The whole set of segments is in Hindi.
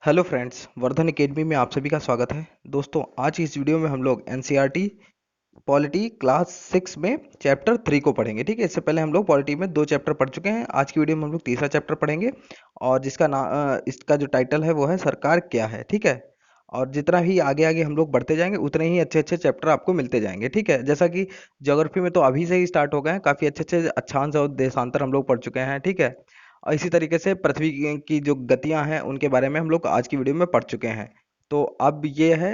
हेलो फ्रेंड्स, वर्धन एकेडमी में आप सभी का स्वागत है। दोस्तों, आज की इस वीडियो में हम लोग एनसीईआरटी पॉलिटी क्लास 6 में चैप्टर 3 को पढ़ेंगे। ठीक है, इससे पहले हम लोग पॉलिटी में 2 चैप्टर पढ़ चुके हैं। आज की वीडियो में हम लोग तीसरा चैप्टर पढ़ेंगे और इसका जो टाइटल है वो है सरकार क्या है। ठीक है, और जितना ही आगे आगे हम लोग बढ़ते जाएंगे उतने ही अच्छे अच्छे चैप्टर आपको मिलते जाएंगे। ठीक है, जैसा कि ज्योग्राफी में तो अभी से ही स्टार्ट हो गए हैं, काफ़ी अच्छे अच्छे अक्षांश और देशांतर हम लोग पढ़ चुके हैं। ठीक है, और इसी तरीके से पृथ्वी की जो गतियां हैं उनके बारे में हम लोग आज की वीडियो में पढ़ चुके हैं। तो अब ये है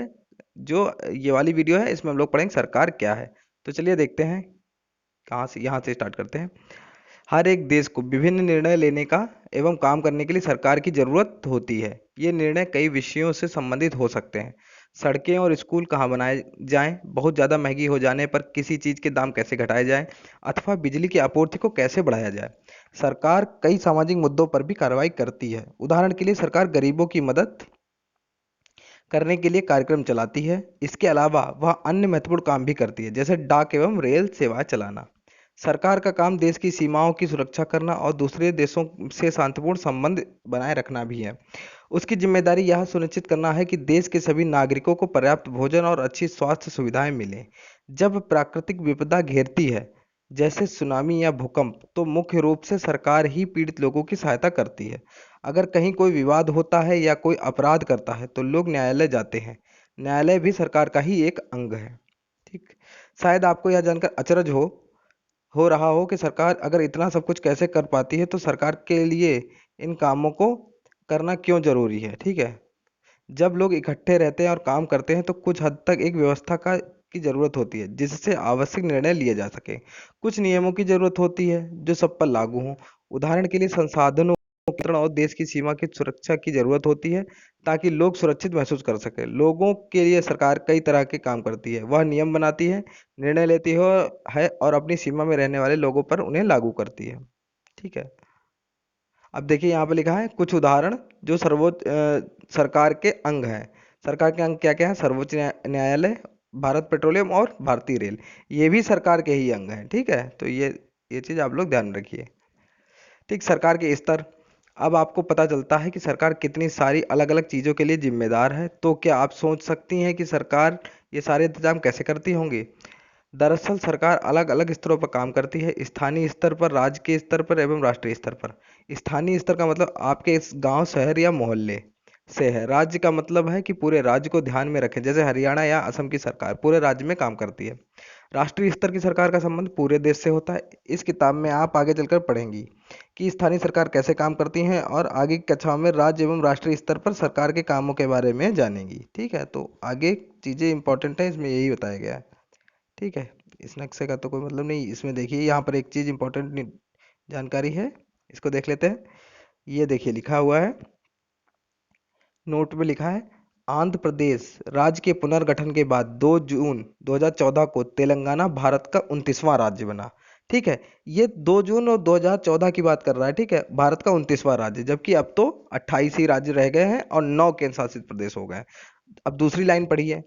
जो ये वाली वीडियो है, इसमें हम लोग पढ़ेंगे सरकार क्या है। तो चलिए देखते हैं, कहाँ से यहाँ से स्टार्ट करते हैं। हर एक देश को विभिन्न निर्णय लेने का एवं काम करने के लिए सरकार की जरूरत होती है। ये निर्णय कई विषयों से संबंधित हो सकते हैं। सड़कें और स्कूल कहाँ बनाए जाएं, बहुत ज़्यादा महंगी हो जाने पर किसी चीज़ के दाम कैसे घटाए जाएं, अथवा बिजली की आपूर्ति को कैसे बढ़ाया जाए। सरकार कई सामाजिक मुद्दों पर भी कार्रवाई करती है। उदाहरण के लिए सरकार गरीबों की मदद करने के लिए कार्यक्रम चलाती है। इसके अलावा वह अन्य महत्वपूर्ण काम भी करती है, जैसे डाक एवं रेल सेवाएं चलाना। सरकार का काम देश की सीमाओं की सुरक्षा करना और दूसरे देशों से शांतिपूर्ण संबंध बनाए रखना भी है। उसकी जिम्मेदारी यह सुनिश्चित करना है कि देश के सभी नागरिकों को पर्याप्त भोजन और अच्छी स्वास्थ्य सुविधाएं मिलें। जब प्राकृतिक विपदा घेरती है, जैसे सुनामी या भूकंप, तो मुख्य रूप से सरकार ही पीड़ित लोगों की सहायता करती है। अगर कहीं कोई विवाद होता है या कोई अपराध करता है तो लोग न्यायालय जाते हैं। न्यायालय भी सरकार का ही एक अंग है। ठीक, शायद आपको यह जानकर अचरज हो रहा हो कि सरकार अगर इतना सब कुछ कैसे कर पाती है, तो सरकार के लिए इन कामों को करना क्यों जरूरी है। ठीक है, जब लोग इकट्ठे रहते हैं और काम करते हैं तो कुछ हद तक एक व्यवस्था का की जरूरत होती है, जिससे आवश्यक निर्णय लिए जा सके। कुछ नियमों की जरूरत होती है जो सब पर लागू हों। उदाहरण के लिए संसाधनों के नियंत्रण और देश की सीमा की सुरक्षा की जरूरत होती है, ताकि लोग सुरक्षित महसूस कर सके। लोगों के लिए सरकार कई तरह के काम करती है। वह नियम बनाती है, निर्णय लेती है और अपनी सीमा में रहने वाले लोगों पर उन्हें लागू करती है। ठीक है, अब देखिए यहाँ पे लिखा है कुछ उदाहरण जो सरकार के अंग हैं। सरकार के अंग क्या क्या है? सर्वोच्च न्यायालय, भारत पेट्रोलियम और भारतीय रेल, ये भी सरकार के ही अंग हैं। ठीक है, तो ये चीज़ आप लोग ध्यान रखिए। ठीक, सरकार के स्तर। अब आपको पता चलता है कि सरकार कितनी सारी अलग अलग चीज़ों के लिए जिम्मेदार है। तो क्या आप सोच सकती हैं कि सरकार ये सारे इंतजाम कैसे करती होंगी? दरअसल सरकार अलग अलग स्तरों पर काम करती है, स्थानीय स्तर पर, राज्य के स्तर पर एवं राष्ट्रीय स्तर पर। स्थानीय स्तर का मतलब आपके इस गांव, शहर या मोहल्ले से है। राज्य का मतलब है कि पूरे राज्य को ध्यान में रखें, जैसे हरियाणा या असम की सरकार पूरे राज्य में काम करती है। राष्ट्रीय स्तर की सरकार का संबंध पूरे देश से होता है। इस किताब में आप आगे चलकर पढ़ेंगी कि स्थानीय सरकार कैसे काम करती हैं, और आगे की कक्षाओं में राज्य एवं राष्ट्रीय स्तर पर सरकार के कामों के बारे में जानेंगी। ठीक है, तो आगे चीज़ें इंपॉर्टेंट है, इसमें यही बताया गया है। ठीक है, इस नक्शे का तो कोई मतलब नहीं। इसमें देखिए यहाँ पर एक चीज़ इंपॉर्टेंट जानकारी है, इसको देख लेते हैं। ये देखिए लिखा हुआ है, नोट में लिखा है, आंध्र प्रदेश राज्य के पुनर्गठन के बाद 2 जून 2014 को तेलंगाना भारत का 29वां राज्य बना। ठीक है, ये 2 जून और 2014 की बात कर रहा है। ठीक है, भारत का 29वां राज्य, जबकि अब तो 28 ही राज्य रह गए हैं और 9 केंद्र शासित प्रदेश हो गए हैं। अब दूसरी लाइन पढ़िए,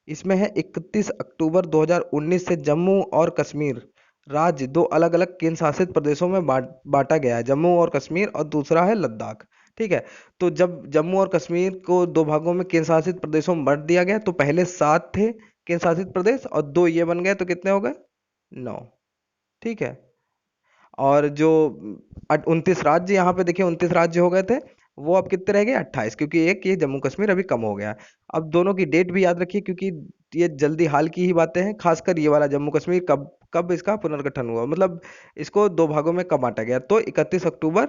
इसमें है 31 अक्टूबर 2019 से जम्मू और कश्मीर राज्य दो अलग अलग केंद्र शासित प्रदेशों में बांटा गया है, जम्मू और कश्मीर, और दूसरा है लद्दाख। ठीक है, तो जब जम्मू और कश्मीर को दो भागों में केंद्र शासित प्रदेशों में बांट दिया गया, तो पहले 7 थे केंद्र शासित प्रदेश और 2 ये बन गए, तो कितने हो गए? 9। ठीक है, और जो 29 राज्य यहाँ पे देखिए, 29 राज्य हो गए थे, वो अब कितने रह गए? 28, क्योंकि एक ये जम्मू कश्मीर अभी कम हो गया है। अब दोनों की डेट भी याद रखिए, क्योंकि ये जल्दी हाल की ही बातें हैं। खासकर ये वाला जम्मू कश्मीर कब कब इसका पुनर्गठन हुआ, मतलब इसको दो भागों में कब बांटा गया, तो 31 अक्टूबर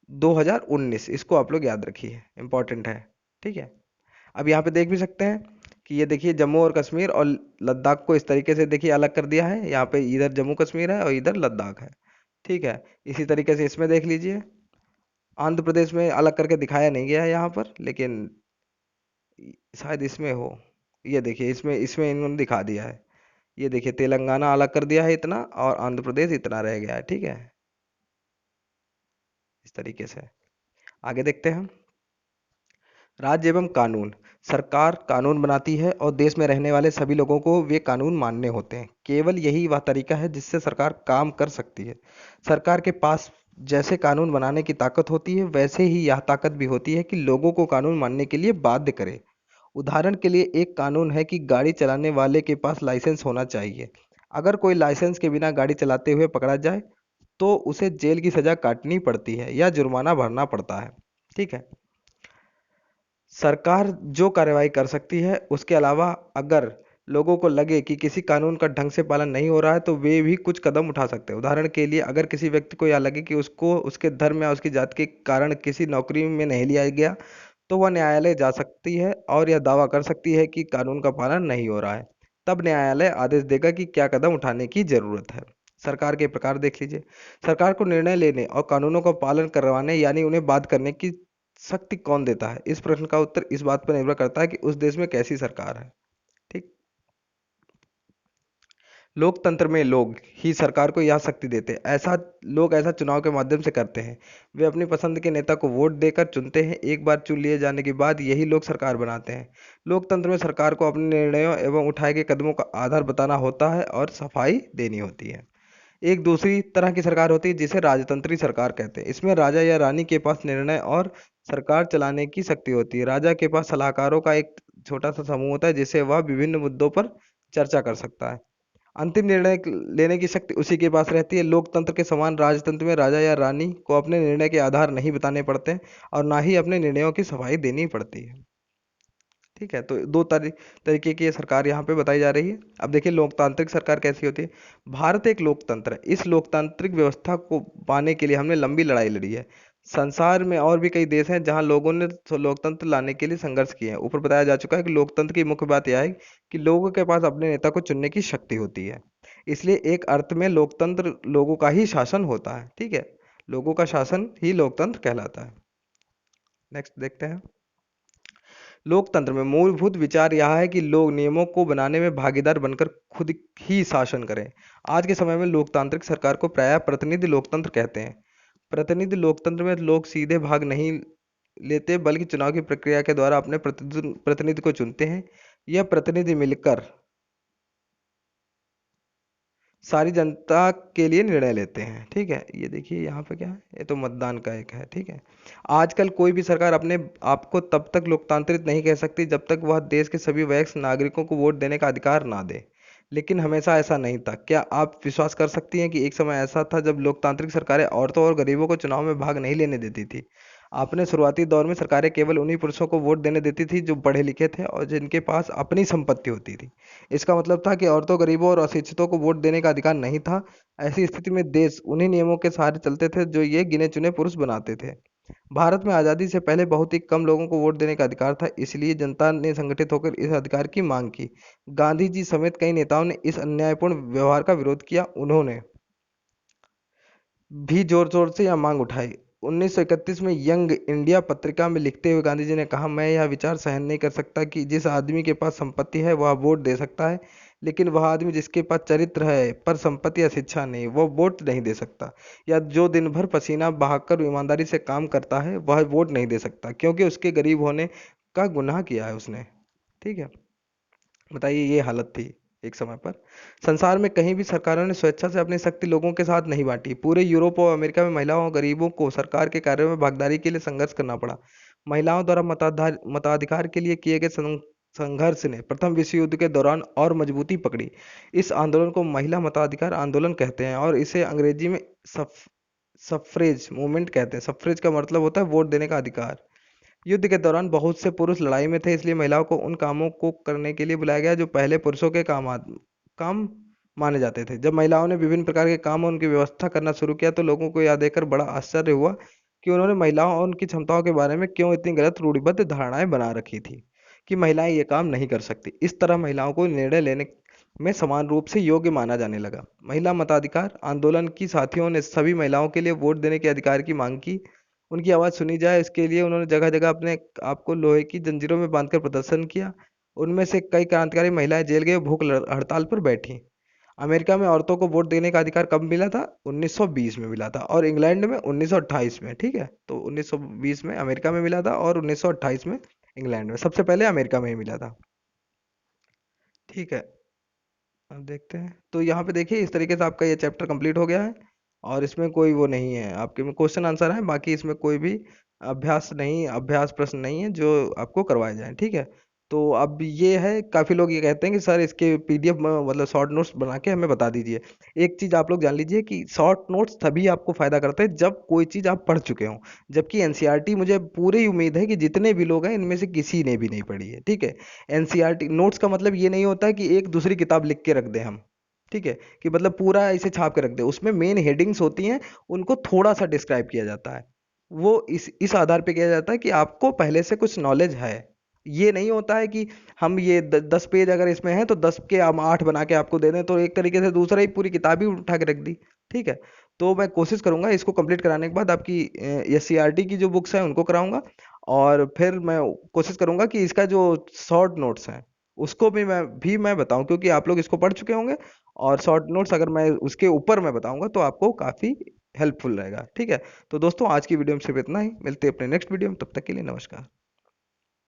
2019, इसको आप लोग याद रखिए, इंपॉर्टेंट है। ठीक है, अब यहाँ पे देख भी सकते हैं कि ये देखिए जम्मू और कश्मीर और लद्दाख को इस तरीके से देखिए अलग कर दिया है। यहाँ पे इधर जम्मू कश्मीर है और इधर लद्दाख है। ठीक है, इसी तरीके से इसमें देख लीजिए, आंध्र प्रदेश में अलग करके दिखाया नहीं गया है यहाँ पर, लेकिन शायद इसमें हो। ये देखिए, इसमें इसमें इन्होंने दिखा दिया है। ये देखिए, तेलंगाना अलग कर दिया है इतना, और आंध्र प्रदेश इतना रह गया है। ठीक है, इस तरीके से आगे देखते हैं। राज्य एवं कानून। सरकार कानून बनाती है और देश में रहने वाले सभी लोगों को वे कानून मानने होते हैं। केवल यही वह तरीका है जिससे सरकार काम कर सकती है। सरकार के पास जैसे कानून बनाने की ताकत होती है, वैसे ही यह ताकत भी होती है कि लोगों को कानून मानने के लिए बाध्य करे। उदाहरण के लिए एक कानून है कि गाड़ी चलाने वाले के पास लाइसेंस होना चाहिए। अगर कोई लाइसेंस के बिना गाड़ी चलाते हुए पकड़ा जाए तो उसे जेल की सजा काटनी पड़ती है या जुर्माना भरना पड़ता है। ठीक है। सरकार जो कार्रवाई कर सकती है, उसके अलावा अगर लोगों को लगे कि किसी कानून का ढंग से पालन नहीं हो रहा है तो वे भी कुछ कदम उठा सकते हैं। उदाहरण के लिए अगर किसी व्यक्ति को यह लगे कि उसको उसके धर्म या उसकी जाति के कारण किसी नौकरी में नहीं लिया गया, तो वह न्यायालय जा सकती है और यह दावा कर सकती है कि कानून का पालन नहीं हो रहा है। तब न्यायालय आदेश देगा कि क्या कदम उठाने की जरूरत है। सरकार के प्रकार देख लीजिए। सरकार को निर्णय लेने और कानूनों का पालन करवाने यानी उन्हें बात करने की शक्ति कौन देता है? इस प्रश्न का उत्तर इस बात पर निर्भर करता है कि उस देश में कैसी सरकार है। ठीक। लोकतंत्र में लोग ही सरकार को यह शक्ति देते हैं। ऐसा चुनाव के माध्यम से करते हैं। वे अपनी पसंद के नेता को वोट देकर चुनते हैं। एक बार चुन लिए जाने के बाद यही लोग सरकार बनाते हैं। लोकतंत्र में सरकार को अपने निर्णयों एवं उठाए गए कदमों का आधार बताना होता है और सफाई देनी होती है। एक दूसरी तरह की सरकार होती है जिसे राजतंत्री सरकार कहते हैं। इसमें राजा या रानी के पास निर्णय और सरकार चलाने की शक्ति होती है। राजा के पास सलाहकारों का एक छोटा सा समूह होता है जिससे वह विभिन्न मुद्दों पर चर्चा कर सकता है। अंतिम निर्णय लेने की शक्ति उसी के पास रहती है। लोकतंत्र के समान राजतंत्र में राजा या रानी को अपने निर्णय के आधार नहीं बताने पड़ते और ना ही अपने निर्णयों की सफाई देनी पड़ती है। ठीक है। तो दो तरीके की ये सरकार यहाँ पे बताई जा रही है। अब देखिए लोकतांत्रिक सरकार कैसी होती है। भारत एक लोकतंत्र है। इस लोकतांत्रिक व्यवस्था को पाने के लिए हमने लंबी लड़ाई लड़ी है। संसार में और भी कई देश हैं जहां लोगों ने लोकतंत्र लाने के लिए संघर्ष किए हैं। ऊपर बताया जा चुका है कि लोकतंत्र की मुख्य बात यह है कि लोगों के पास अपने नेता को चुनने की शक्ति होती है। इसलिए एक अर्थ में लोकतंत्र लोगों का ही शासन होता है। ठीक है। लोगों का शासन ही लोकतंत्र कहलाता है। नेक्स्ट देखते हैं। लोकतंत्र में मूलभूत विचार यह है कि लोग नियमों को बनाने में भागीदार बनकर खुद ही शासन करें। आज के समय में लोकतांत्रिक सरकार को प्रायः प्रतिनिधि लोकतंत्र कहते हैं। प्रतिनिधि लोकतंत्र में लोग सीधे भाग नहीं लेते बल्कि चुनाव की प्रक्रिया के द्वारा अपने प्रतिनिधि को चुनते हैं। यह प्रतिनिधि मिलकर सारी जनता के लिए निर्णय लेते हैं। ठीक है। ये देखिए यहाँ पे क्या है, ये तो मतदान का एक है। ठीक है। आजकल कोई भी सरकार अपने आप को तब तक लोकतांत्रिक नहीं कह सकती जब तक वह देश के सभी वयस्क नागरिकों को वोट देने का अधिकार ना दे। लेकिन हमेशा ऐसा नहीं था। क्या आप विश्वास कर सकती हैं कि एक समय ऐसा था जब लोकतांत्रिक सरकारें औरतों और गरीबों को चुनाव में भाग नहीं लेने देती थी? आपने शुरुआती दौर में सरकारें केवल उन्हीं पुरुषों को वोट देने देती थी जो पढ़े लिखे थे और जिनके पास अपनी संपत्ति होती थी। इसका मतलब था कि औरतों, गरीबों और अशिक्षितों को वोट देने का अधिकार नहीं था। ऐसी स्थिति में देश उन्हीं नियमों के सहारे चलते थे जो ये गिने चुने पुरुष बनाते थे। भारत में आज़ादी से पहले बहुत ही कम लोगों को वोट देने का अधिकार था। इसलिए जनता ने संगठित होकर इस अधिकार की मांग की। गांधी जी समेत कई नेताओं ने इस अन्यायपूर्ण व्यवहार का विरोध किया। उन्होंने भी जोर जोर से यह मांग उठाई। 1931 में यंग इंडिया पत्रिका में लिखते हुए गांधी जी ने कहा, मैं यह विचार सहन नहीं कर सकता कि जिस आदमी के पास संपत्ति है वह वोट दे सकता है, लेकिन वह आदमी जिसके पास चरित्र है पर संपत्ति या शिक्षा नहीं, वह वोट नहीं दे सकता। या जो दिन भर पसीना बहाकर ईमानदारी से काम करता है वह वोट नहीं दे सकता, क्योंकि उसके गरीब होने का गुनाह किया है उसने। ठीक है। बताइए, ये हालत थी एक समय पर। संसार में कहीं भी सरकारों ने स्वेच्छा से अपनी शक्ति लोगों के साथ नहीं बांटी। पूरे यूरोप और अमेरिका में महिलाओं और गरीबों को सरकार के कार्यों में भागीदारी के लिए संघर्ष करना पड़ा। महिलाओं द्वारा मताधिकार के लिए किए गए संघर्ष ने प्रथम विश्व युद्ध के दौरान और मजबूती पकड़ी। इस आंदोलन को महिला मताधिकार आंदोलन कहते हैं और इसे अंग्रेजी में सफ्रेज मूवमेंट कहते हैं। सफ्रेज का मतलब होता है वोट देने का अधिकार। युद्ध के दौरान बहुत से पुरुष लड़ाई में थे, इसलिए महिलाओं को उन कामों को करने के लिए बुलाया गया जो पहले पुरुषों के काम माने जाते थे। जब महिलाओं ने विभिन्न प्रकार के काम और उनकी व्यवस्था करना शुरू किया तो लोगों को यह देखकर बड़ा आश्चर्य हुआ कि उन्होंने महिलाओं और उनकी क्षमताओं के बारे में क्यों इतनी गलत रूढ़िबद्ध धारणाएं बना रखी थी कि महिलाएं ये काम नहीं कर सकती। इस तरह महिलाओं को निर्णय लेने में समान रूप से योग्य माना जाने लगा। महिला मताधिकार आंदोलन की साथियों ने सभी महिलाओं के लिए वोट देने के अधिकार की मांग की। उनकी आवाज़ सुनी जाए, इसके लिए उन्होंने जगह जगह अपने आप को लोहे की जंजीरों में बांधकर प्रदर्शन किया। उनमें से कई क्रांतिकारी महिलाएं जेल गए, भूख हड़ताल पर बैठी। अमेरिका में औरतों को वोट देने का अधिकार कब मिला था? 1920 में मिला था और इंग्लैंड में 1928 में। ठीक है। तो 1920 में अमेरिका में मिला था और 1928 में इंग्लैंड में। सबसे पहले अमेरिका में ही मिला था। ठीक है। अब देखते हैं। तो यहाँ पे देखिए इस तरीके से आपका ये चैप्टर कंप्लीट हो गया है। और इसमें कोई वो नहीं है, आपके में क्वेश्चन आंसर है, बाकी इसमें कोई भी अभ्यास प्रश्न नहीं है जो आपको करवाए जाएं, ठीक है। तो अब ये है, काफ़ी लोग ये कहते हैं कि सर इसके पीडीएफ मतलब शॉर्ट नोट्स बना के हमें बता दीजिए। एक चीज़ आप लोग जान लीजिए कि शॉर्ट नोट्स तभी आपको फ़ायदा करते हैं जब कोई चीज़ आप पढ़ चुके हों। जबकि एनसीईआरटी मुझे पूरी उम्मीद है कि जितने भी लोग हैं इनमें से किसी ने भी नहीं पढ़ी है, ठीक है। एनसीईआरटी नोट्स का मतलब ये नहीं होता है कि एक दूसरी किताब लिख के रख दें हम, ठीक है, कि मतलब पूरा ऐसे छाप के रख दे। उसमें मेन हेडिंग्स होती हैं, उनको थोड़ा सा डिस्क्राइब किया जाता है। वो इस आधार पे किया जाता है कि आपको पहले से कुछ नॉलेज है। ये नहीं होता है कि हम ये 10 पेज अगर इसमें है तो 10 के हम 8 बना के आपको दे दें, तो एक तरीके से दूसरा ही पूरी किताब ही उठा के रख दी, ठीक है। तो मैं कोशिश करूंगा इसको कंप्लीट कराने के बाद आपकी एस सी आर टी की जो बुक्स हैं उनको कराऊंगा। और फिर मैं कोशिश करूंगा कि इसका जो शॉर्ट नोट्स हैं उसको भी मैं बताऊं, क्योंकि आप लोग इसको पढ़ चुके होंगे। और शॉर्ट नोट्स अगर मैं उसके ऊपर मैं बताऊंगा तो आपको काफ़ी हेल्पफुल रहेगा, ठीक है। तो दोस्तों आज की वीडियो में सिर्फ इतना ही, मिलते हैं अपने नेक्स्ट वीडियो में, तब तक के लिए नमस्कार।